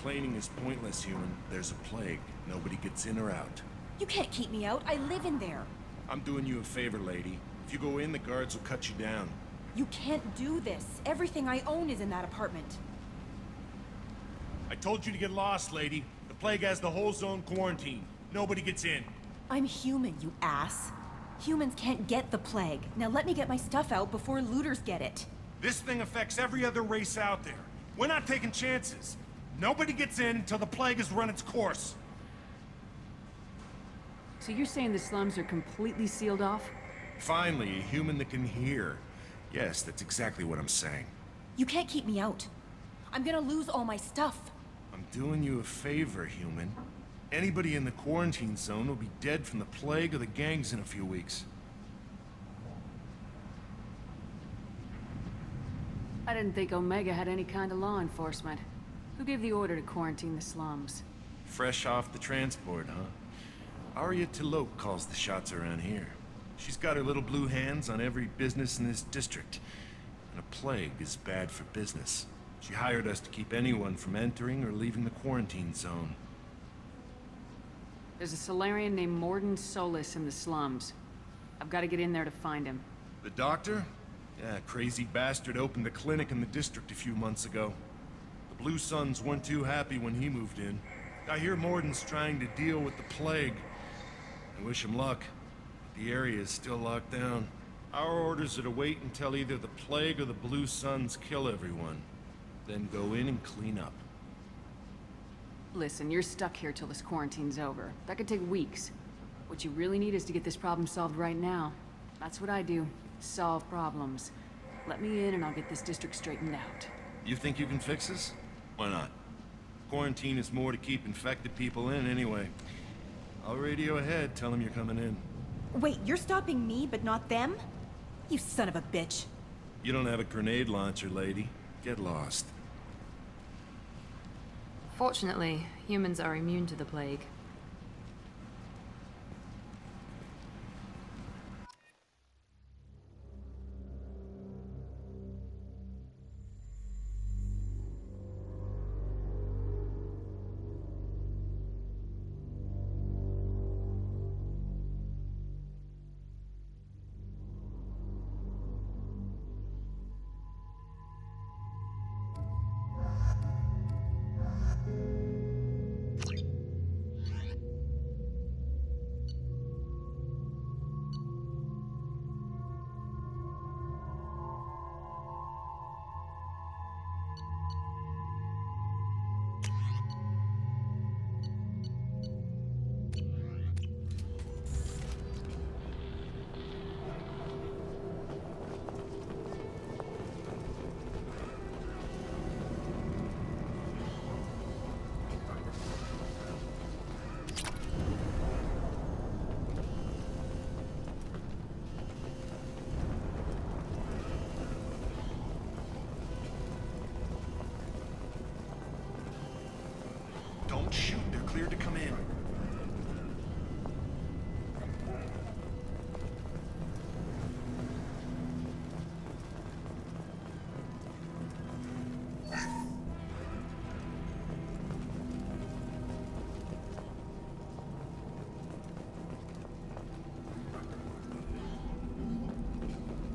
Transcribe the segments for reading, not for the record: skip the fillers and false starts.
Complaining is pointless, human. There's a plague. Nobody gets in or out. You can't keep me out. I live in there. I'm doing you a favor, lady. If you go in, the guards will cut you down. You can't do this. Everything I own is in that apartment. I told you to get lost, lady. The plague has the whole zone quarantined. Nobody gets in. I'm human, you ass. Humans can't get the plague. Now let me get my stuff out before looters get it. This thing affects every other race out there. We're not taking chances. Nobody gets in until the plague has run its course. So you're saying the slums are completely sealed off? Finally, a human that can hear. Yes, that's exactly what I'm saying. You can't keep me out. I'm gonna lose all my stuff. I'm doing you a favor, human. Anybody in the quarantine zone will be dead from the plague or the gangs in a few weeks. I didn't think Omega had any kind of law enforcement. Who gave the order to quarantine the slums? Fresh off the transport, huh? Arya T'Loak calls the shots around here. She's got her little blue hands on every business in this district. And a plague is bad for business. She hired us to keep anyone from entering or leaving the quarantine zone. There's a Solarian named Mordin Solus in the slums. I've got to get in there to find him. The doctor? Yeah, crazy bastard opened a clinic in the district a few months ago. The Blue Suns weren't too happy when he moved in. I hear Mordin's trying to deal with the plague. I wish him luck. The area is still locked down. Our orders are to wait until either the plague or the Blue Suns kill everyone. Then go in and clean up. Listen, you're stuck here till this quarantine's over. That could take weeks. What you really need is to get this problem solved right now. That's what I do. Solve problems. Let me in and I'll get this district straightened out. You think you can fix this? Why not? Quarantine is more to keep infected people in anyway. I'll radio ahead, tell them you're coming in. Wait, you're stopping me, but not them? You son of a bitch. You don't have a grenade launcher, lady. Get lost. Fortunately, humans are immune to the plague. Don't shoot, they're cleared to come in.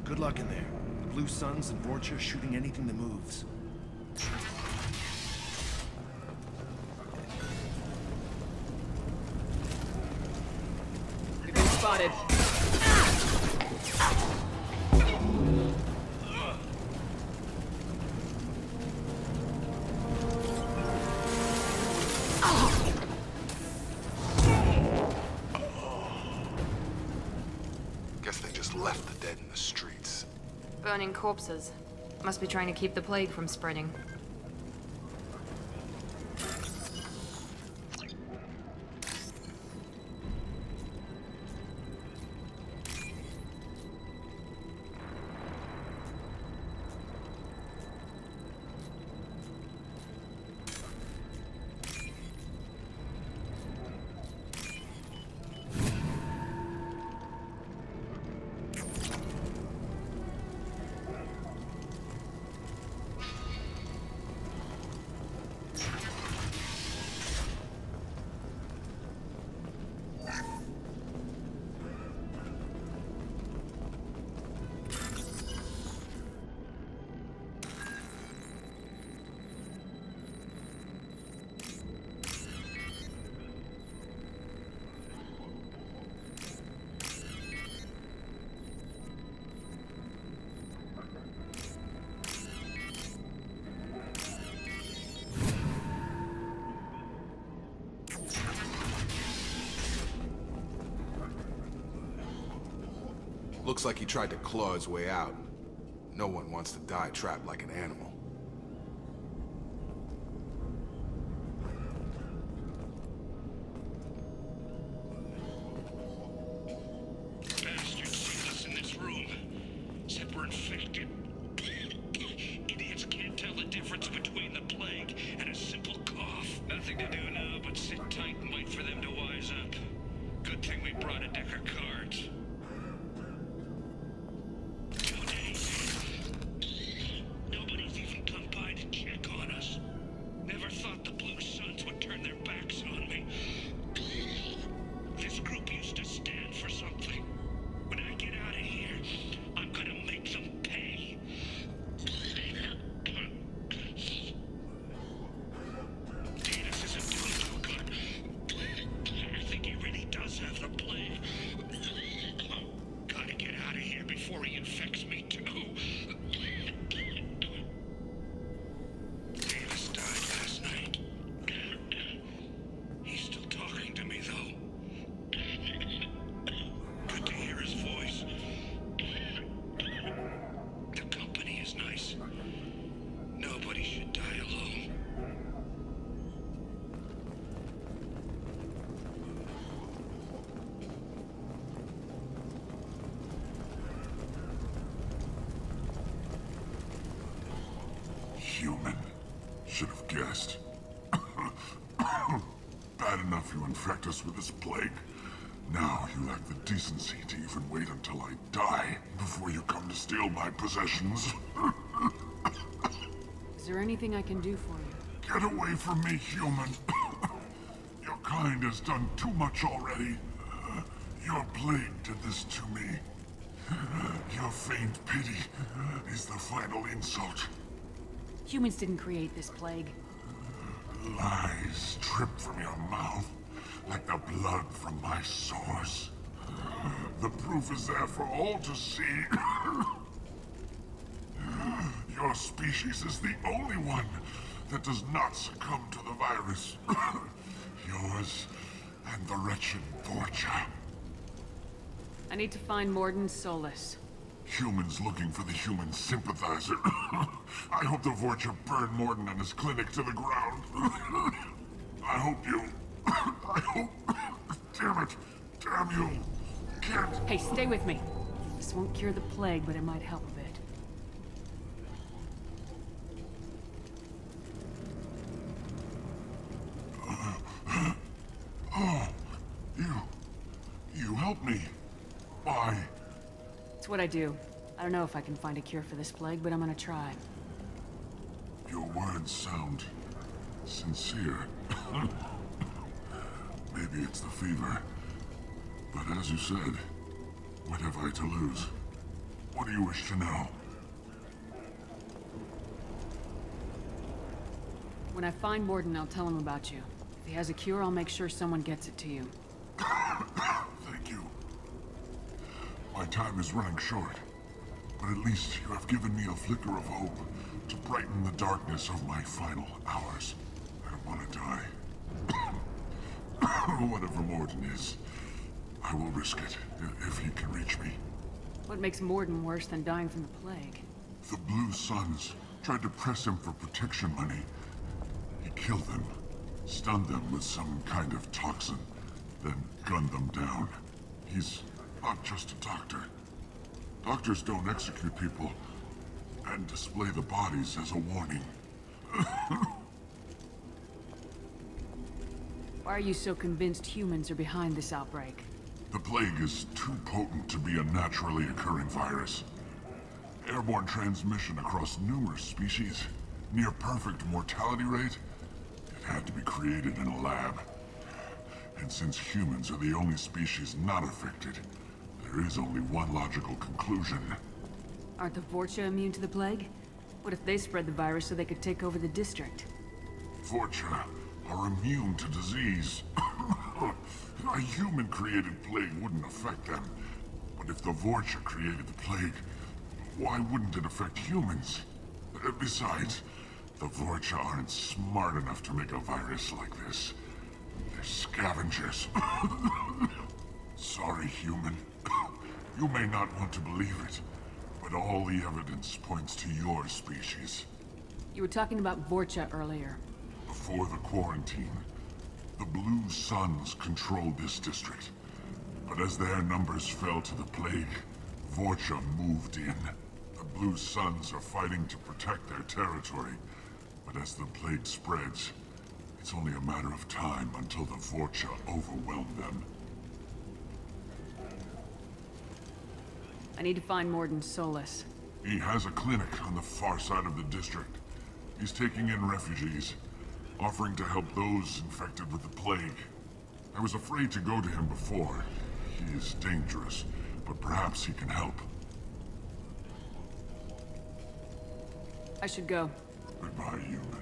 Good luck in there. The Blue Suns and Vorcha are shooting anything that moves. You've been spotted. Guess they just left the dead in the streets. Burning corpses. Must be trying to keep the plague from spreading. Looks like he tried to claw his way out. No one wants to die trapped like an animal. Bastards sealed us in this room. Said we're infected. Idiots can't tell the difference between the plague and a simple cough. Nothing to do now but sit tight and wait for them to wise up. Good thing we brought a deck of cards. 2 days. Nobody's even come by to check on us. Never thought the Blue Suns would turn their backs on me. This group used to stand for something. When I get out of here, I'm gonna make them pay. Datus isn't doing too good. I think he really does have the plague. Gotta get out of here before he infects me too. Davis died last night. He's still talking to me though. Good to hear his voice. The company is nice. Nobody should die alone. Human. Should have guessed. Bad enough you infect us with this plague. Now you lack the decency to even wait until I die before you come to steal my possessions. Is there anything I can do for you? Get away from me, human. Your kind has done too much already. Your plague did this to me. Your feigned pity is the final insult. Humans didn't create this plague. Lies drip from your mouth like the blood from my sores. The proof is there for all to see. Your species is the only one that does not succumb to the virus. Yours and the wretched Vorcha. I need to find Mordin Solus. Humans looking for the human sympathizer. I hope the Vorcha burn Morden and his clinic to the ground. I hope you... I hope... Damn it! Damn you! Can't... Hey, stay with me. This won't cure the plague, but it might help a bit. You helped me. Why? It's what I do. I don't know if I can find a cure for this plague, but I'm gonna try. Your words sound... sincere. Maybe it's the fever. But as you said, what have I to lose? What do you wish to know? When I find Mordin, I'll tell him about you. If he has a cure, I'll make sure someone gets it to you. Thank you. My time is running short, but at least you have given me a flicker of hope to brighten the darkness of my final hours. I don't want to die. Whatever Morden is, I will risk it if he can reach me. What makes Mordin worse than dying from the plague? The Blue Suns tried to press him for protection money. He killed them, stunned them with some kind of toxin, then gunned them down. He's not just a doctor. Doctors don't execute people and display the bodies as a warning. Why are you so convinced humans are behind this outbreak? The plague is too potent to be a naturally occurring virus. Airborne transmission across numerous species, near perfect mortality rate. It had to be created in a lab. And since humans are the only species not affected, there is only one logical conclusion. Aren't the Vorcha immune to the plague? What if they spread the virus so they could take over the district? Vorcha are immune to disease. A human-created plague wouldn't affect them. But if the Vorcha created the plague, why wouldn't it affect humans? Besides, the Vorcha aren't smart enough to make a virus like this. They're scavengers. Sorry, human. You may not want to believe it, but all the evidence points to your species. You were talking about Vorcha earlier. Before the quarantine, the Blue Suns controlled this district. But as their numbers fell to the plague, Vorcha moved in. The Blue Suns are fighting to protect their territory, but as the plague spreads, it's only a matter of time until the Vorcha overwhelm them. I need to find Mordin Solus. He has a clinic on the far side of the district. He's taking in refugees, offering to help those infected with the plague. I was afraid to go to him before. He is dangerous, but perhaps he can help. I should go. Goodbye, human.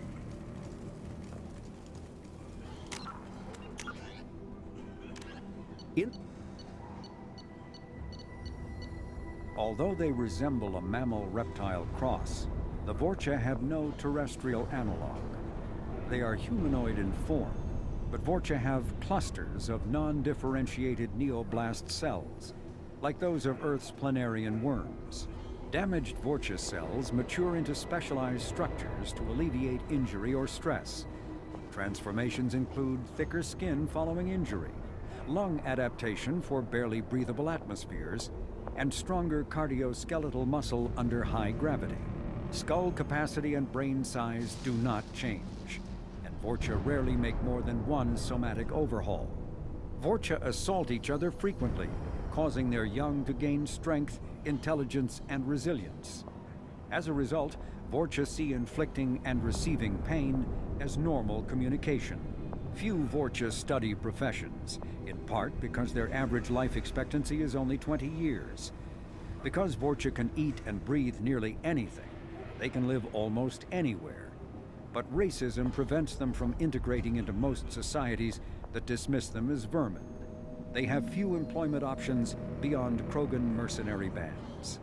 Although they resemble a mammal-reptile cross, the Vorcha have no terrestrial analog. They are humanoid in form, but Vorcha have clusters of non-differentiated neoblast cells, like those of Earth's planarian worms. Damaged Vorcha cells mature into specialized structures to alleviate injury or stress. Transformations include thicker skin following injury, lung adaptation for barely breathable atmospheres, and stronger cardioskeletal muscle under high gravity. Skull capacity and brain size do not change, and Vorcha rarely make more than one somatic overhaul. Vorcha assault each other frequently, causing their young to gain strength, intelligence, and resilience. As a result, Vorcha see inflicting and receiving pain as normal communication. Few Vorcha study professions, in part because their average life expectancy is only 20 years. Because Vorcha can eat and breathe nearly anything, they can live almost anywhere. But racism prevents them from integrating into most societies that dismiss them as vermin. They have few employment options beyond Krogan mercenary bands.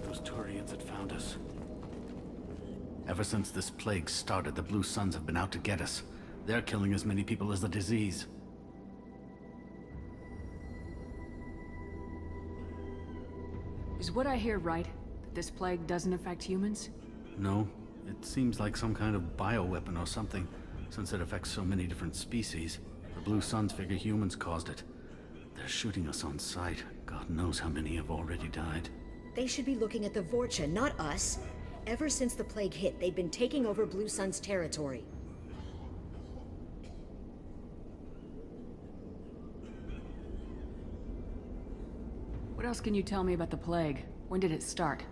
those Turians had found us. Ever since this plague started, the Blue Suns have been out to get us. They're killing as many people as the disease. Is what I hear right? That this plague doesn't affect humans? No, it seems like some kind of bioweapon or something, since it affects so many different species. The Blue Suns figure humans caused it. They're shooting us on sight. God knows how many have already died. They should be looking at the Vorcha, not us. Ever since the plague hit, they've been taking over Blue Sun's territory. What else can you tell me about the plague? When did it start?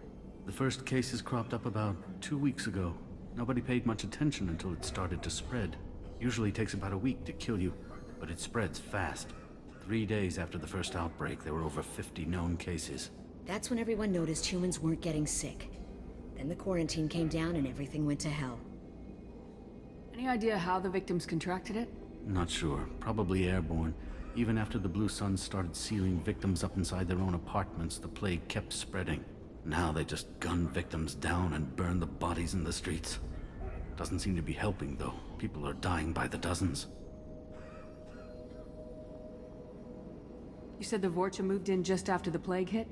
The first cases cropped up about 2 weeks ago. Nobody paid much attention until it started to spread. Usually takes about a week to kill you, but it spreads fast. 3 days after the first outbreak, there were over 50 known cases. That's when everyone noticed humans weren't getting sick. Then the quarantine came down and everything went to hell. Any idea how the victims contracted it? Not sure. Probably airborne. Even after the Blue Suns started sealing victims up inside their own apartments, the plague kept spreading. Now they just gun victims down and burn the bodies in the streets. Doesn't seem to be helping, though. People are dying by the dozens. You said the Vorcha moved in just after the plague hit?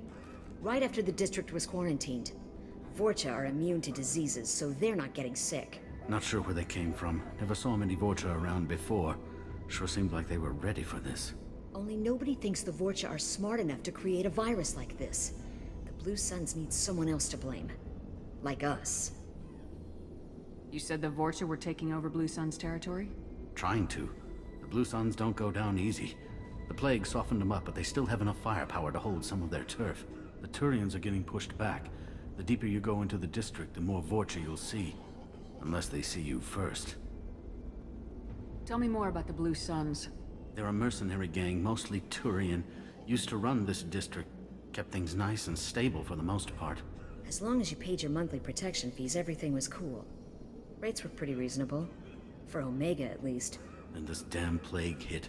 Right after the district was quarantined. Vorcha are immune to diseases, so they're not getting sick. Not sure where they came from. Never saw many Vorcha around before. Sure seemed like they were ready for this. Only nobody thinks the Vorcha are smart enough to create a virus like this. The Blue Suns need someone else to blame. Like us. You said the Vorcha were taking over Blue Sun's territory? Trying to. The Blue Suns don't go down easy. The plague softened them up, but they still have enough firepower to hold some of their turf. The Turians are getting pushed back. The deeper you go into the district, the more Vorcha you'll see. Unless they see you first. Tell me more about the Blue Suns. They're a mercenary gang, mostly Turian. Used to run this district. Kept things nice and stable for the most part. As long as you paid your monthly protection fees, everything was cool. Rates were pretty reasonable. For Omega, at least. Then this damn plague hit.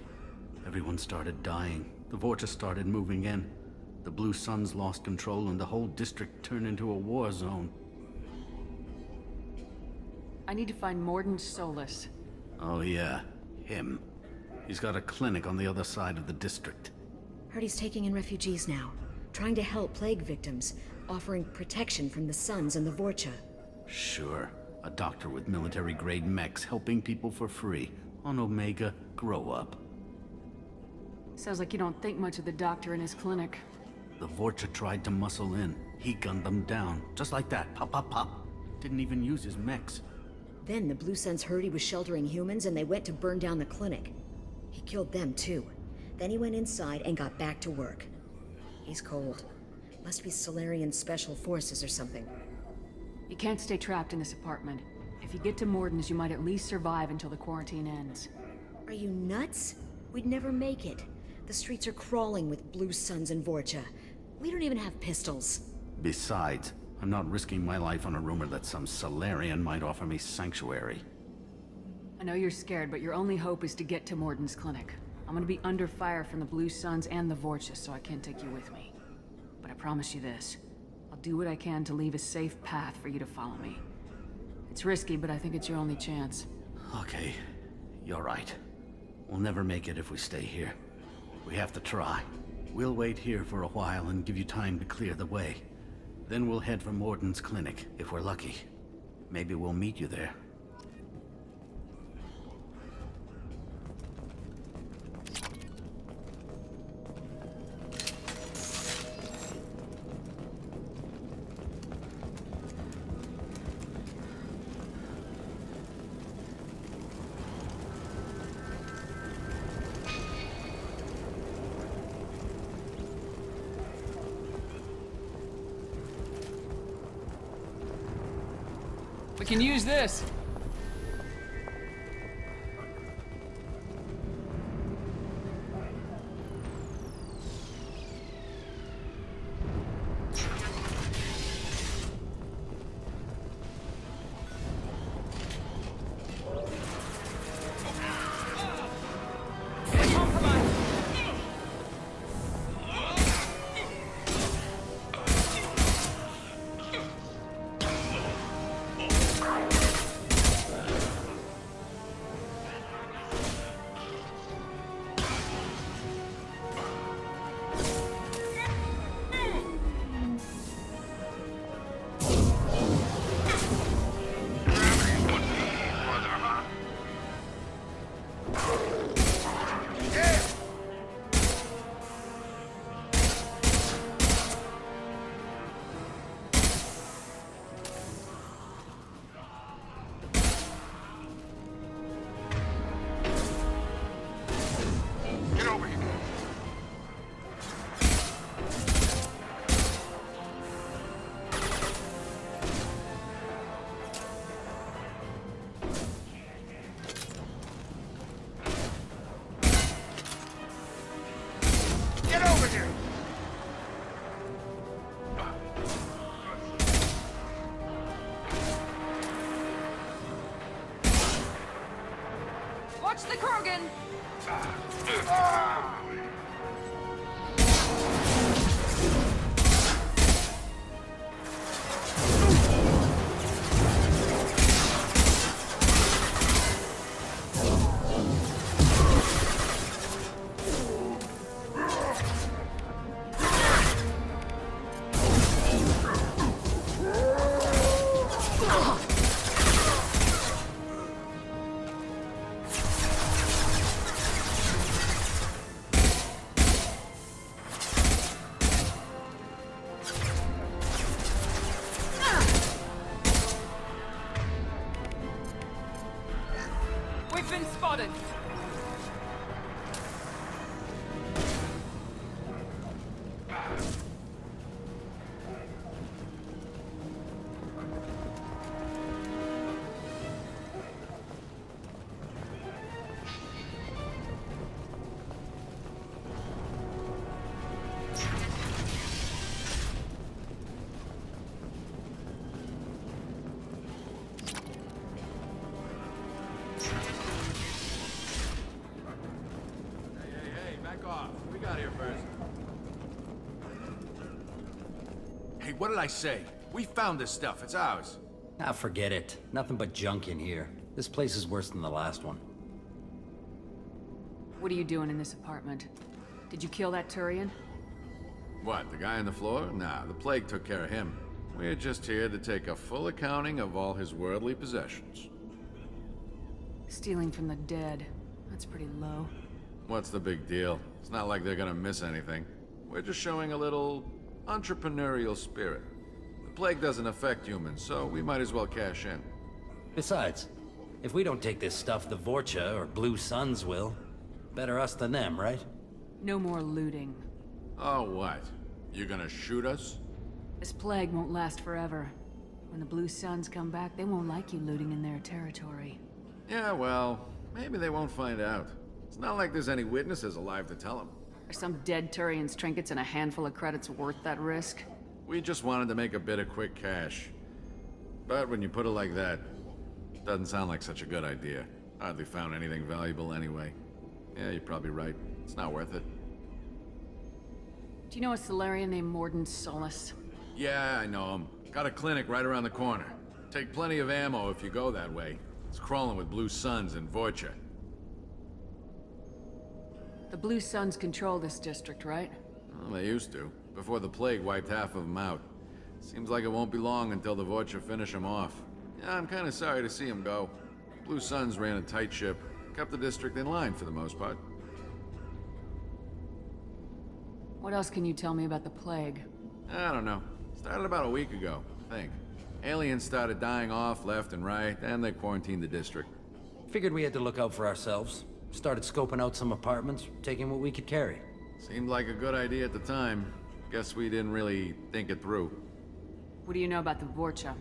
Everyone started dying. The Vorcha started moving in. The Blue Suns lost control and the whole district turned into a war zone. I need to find Mordin Solus. Oh yeah, him. He's got a clinic on the other side of the district. Heard he's taking in refugees now. Trying to help plague victims. Offering protection from the Suns and the Vorcha. Sure. A doctor with military-grade mechs helping people for free. On Omega, grow up. Sounds like you don't think much of the doctor in his clinic. The Vorcha tried to muscle in. He gunned them down. Just like that. Pop, pop, pop. Didn't even use his mechs. Then the Blue Suns heard he was sheltering humans and they went to burn down the clinic. He killed them too. Then he went inside and got back to work. He's cold. Must be Solarian Special Forces or something. You can't stay trapped in this apartment. If you get to Mordin's, you might at least survive until the quarantine ends. Are you nuts? We'd never make it. The streets are crawling with Blue Suns and Vorcha. We don't even have pistols. Besides, I'm not risking my life on a rumor that some Solarian might offer me sanctuary. I know you're scared, but your only hope is to get to Mordin's clinic. I'm gonna be under fire from the Blue Suns and the Vorcha, so I can't take you with me. But I promise you this. I'll do what I can to leave a safe path for you to follow me. It's risky, but I think it's your only chance. Okay, you're right. We'll never make it if we stay here. We have to try. We'll wait here for a while and give you time to clear the way. Then we'll head for Mordin's clinic, if we're lucky. Maybe we'll meet you there. We can use this. Watch the Krogan! We've been spotted! Hey, back off. We got here first. Hey, what did I say? We found this stuff. It's ours. Ah, forget it. Nothing but junk in here. This place is worse than the last one. What are you doing in this apartment? Did you kill that Turian? What, the guy on the floor? Nah, the plague took care of him. We're just here to take a full accounting of all his worldly possessions. Stealing from the dead. That's pretty low. What's the big deal? It's not like they're gonna miss anything. We're just showing a little entrepreneurial spirit. The plague doesn't affect humans, so we might as well cash in. Besides, if we don't take this stuff, the Vorcha or Blue Suns will. Better us than them, right? No more looting. Oh, what? You gonna shoot us? This plague won't last forever. When the Blue Suns come back, they won't like you looting in their territory. Yeah, well, maybe they won't find out. It's not like there's any witnesses alive to tell them. Are some dead Turian's trinkets and a handful of credits worth that risk? We just wanted to make a bit of quick cash. But when you put it like that, it doesn't sound like such a good idea. Hardly found anything valuable anyway. Yeah, you're probably right. It's not worth it. Do you know a Solarian named Morden Solus? Yeah, I know him. Got a clinic right around the corner. Take plenty of ammo if you go that way. It's crawling with Blue Suns and Vorcha. The Blue Suns control this district, right? Well, they used to, before the plague wiped half of them out. Seems like it won't be long until the Vorcha finish them off. Yeah, I'm kinda sorry to see them go. Blue Suns ran a tight ship, kept the district in line for the most part. What else can you tell me about the plague? I don't know. Started about a week ago, I think. Aliens started dying off left and right, and they quarantined the district. Figured we had to look out for ourselves. Started scoping out some apartments, taking what we could carry. Seemed like a good idea at the time. Guess we didn't really think it through. What do you know about the Vorcha?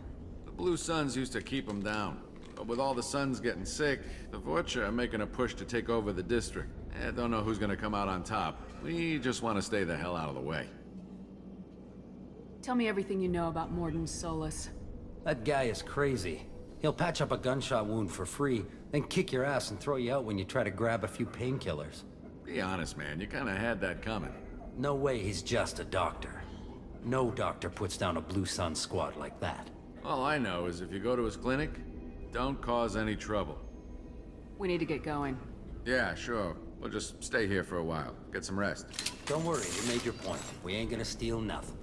The Blue Suns used to keep them down. But with all the Suns getting sick, the Vorcha are making a push to take over the district. I don't know who's gonna come out on top. We just want to stay the hell out of the way. Tell me everything you know about Morden Solus. That guy is crazy. He'll patch up a gunshot wound for free, then kick your ass and throw you out when you try to grab a few painkillers. Be honest, man. You kinda had that coming. No way he's just a doctor. No doctor puts down a Blue Sun squad like that. All I know is if you go to his clinic, don't cause any trouble. We need to get going. Yeah, sure. We'll just stay here for a while. Get some rest. Don't worry, you made your point. We ain't gonna steal nothing.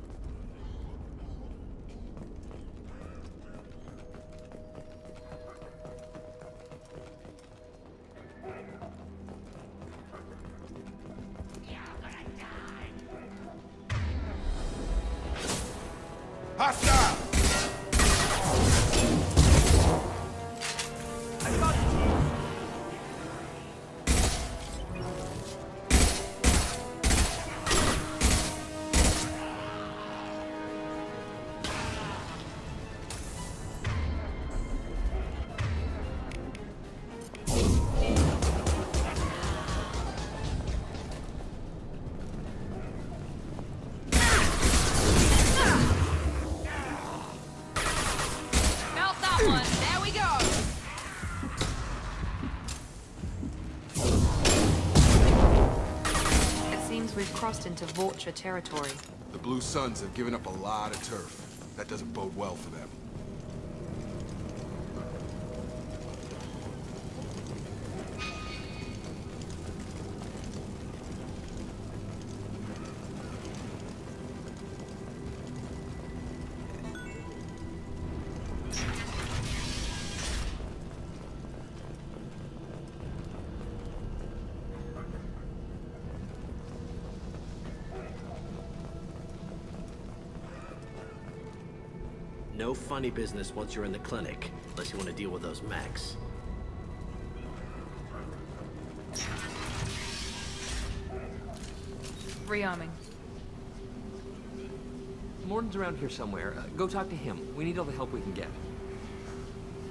Hostile! crossed into Vulture territory. The Blue Suns have given up a lot of turf. That doesn't bode well for them. No funny business once you're in the clinic, unless you want to deal with those mechs. Rearming. Morden's around here somewhere. Go talk to him. We need all the help we can get.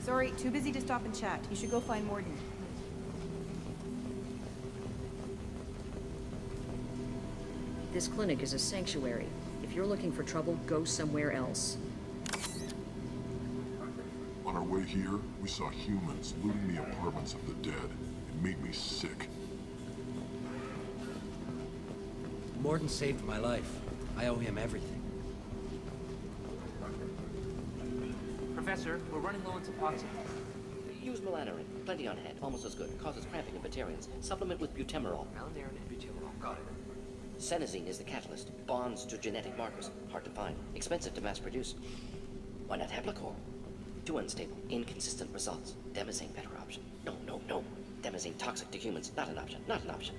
Sorry, too busy to stop and chat. You should go find Morden. This clinic is a sanctuary. If you're looking for trouble, go somewhere else. On our way here, we saw humans looting the apartments of the dead. It made me sick. Morden saved my life. I owe him everything. Professor, we're running low on Suboxone. Use melanorin. Plenty on hand. Almost as good. Causes cramping in Batarians. Supplement with butemerol. Melanorin and butemerol. Got it. Senesine is the catalyst. Bonds to genetic markers. Hard to find. Expensive to mass produce. Why not Heplicor? Too unstable. Inconsistent results. Demazine better option. No, no, no. Demazine toxic to humans. Not an option. Not an option.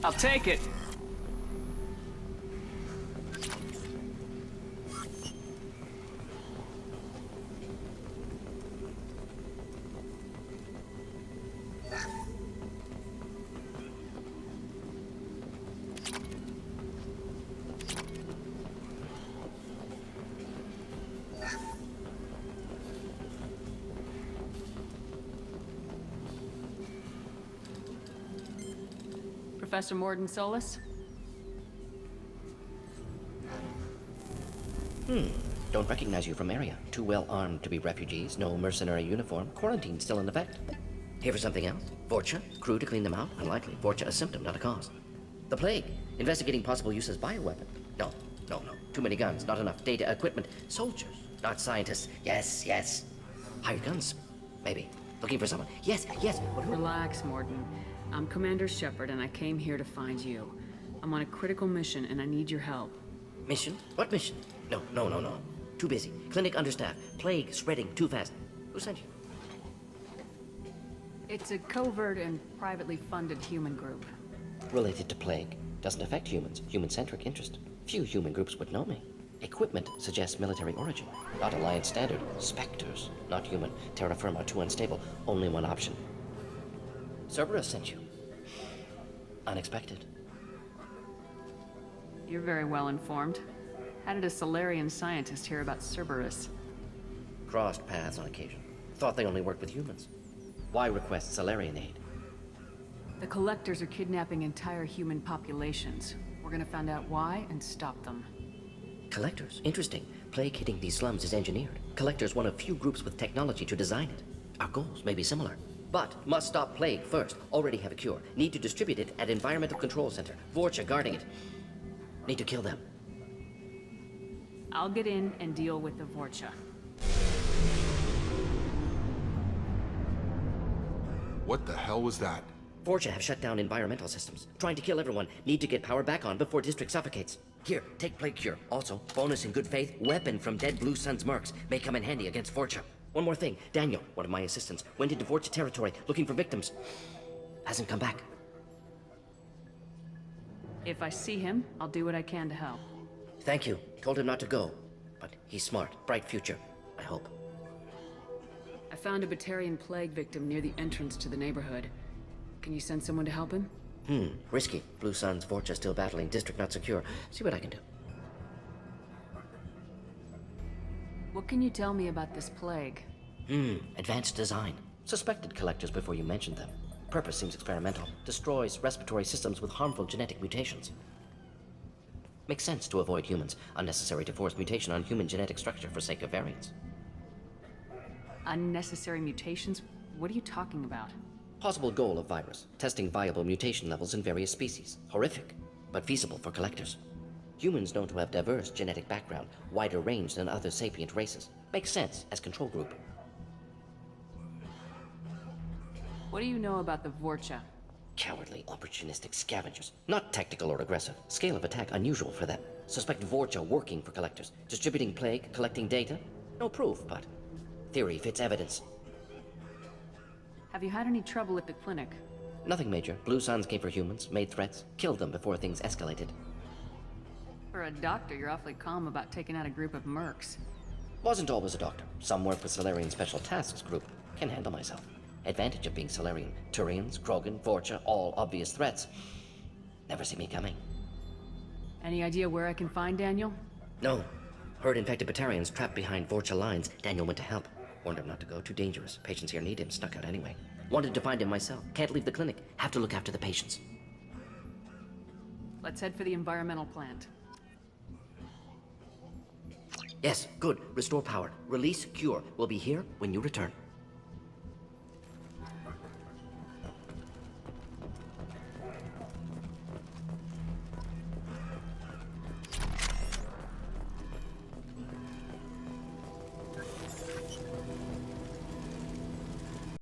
I'll take it. Professor Morden Solus? Don't recognize you from area. Too well armed to be refugees. No mercenary uniform. Quarantine still in effect. Here for something else? Vorcha? Crew to clean them out? Unlikely. Vorcha a symptom, not a cause. The plague. Investigating possible use as bioweapon. No, no, no. Too many guns. Not enough data, equipment. Soldiers, not scientists. Yes, yes. Hired guns. Maybe. Looking for someone. Yes, yes. But who? Relax, Morden. I'm Commander Shepard, and I came here to find you. I'm on a critical mission, and I need your help. Mission? What mission? No, no, no, no. Too busy. Clinic understaffed. Plague spreading too fast. Who sent you? It's a covert and privately funded human group. Related to plague. Doesn't affect humans. Human-centric interest. Few human groups would know me. Equipment suggests military origin. Not Alliance standard. Spectres. Not human. Terra firma too unstable. Only one option. Cerberus sent you. Unexpected. You're very well informed. How did a Solarian scientist hear about Cerberus? Crossed paths on occasion. Thought they only worked with humans. Why request Solarian aid? The Collectors are kidnapping entire human populations. We're gonna find out why and stop them. Collectors? Interesting. Plague hitting these slums is engineered. Collectors one of few groups with technology to design it. Our goals may be similar. But must stop plague first. Already have a cure. Need to distribute it at Environmental Control Center. Vorcha guarding it. Need to kill them. I'll get in and deal with the Vorcha. What the hell was that? Vorcha have shut down environmental systems. Trying to kill everyone. Need to get power back on before district suffocates. Here, take plague cure. Also, bonus in good faith, weapon from dead Blue Suns mercs. May come in handy against Vorcha. One more thing. Daniel, one of my assistants, went into Vorcha territory looking for victims. Hasn't come back. If I see him, I'll do what I can to help. Thank you. Told him not to go. But he's smart. Bright future. I hope. I found a Batarian plague victim near the entrance to the neighborhood. Can you send someone to help him? Risky. Blue Suns, Vorcha still battling. District not secure. See what I can do. What can you tell me about this plague? Advanced design. Suspected collectors before you mentioned them. Purpose seems experimental. Destroys respiratory systems with harmful genetic mutations. Makes sense to avoid humans. Unnecessary to force mutation on human genetic structure for sake of variants. Unnecessary mutations? What are you talking about? Possible goal of virus, testing viable mutation levels in various species. Horrific, but feasible for collectors. Humans known to have diverse genetic background, wider range than other sapient races. Makes sense as control group. What do you know about the Vorcha? Cowardly, opportunistic scavengers. Not tactical or aggressive. Scale of attack unusual for them. Suspect Vorcha working for collectors. Distributing plague, collecting data. No proof, but theory fits evidence. Have you had any trouble at the clinic? Nothing major. Blue Suns came for humans, made threats, killed them before things escalated. For a doctor, you're awfully calm about taking out a group of mercs. Wasn't always a doctor. Some work with Solarian Special Tasks Group. Can handle myself. Advantage of being Solarian. Turians, Krogan, Vorcha, all obvious threats. Never see me coming. Any idea where I can find Daniel? No. Heard infected Batarians trapped behind Vorcha lines. Daniel went to help. Warned him not to go, too dangerous. Patients here need him, snuck out anyway. Wanted to find him myself. Can't leave the clinic. Have to look after the patients. Let's head for the environmental plant. Yes, good. Restore power. Release cure. We'll be here when you return.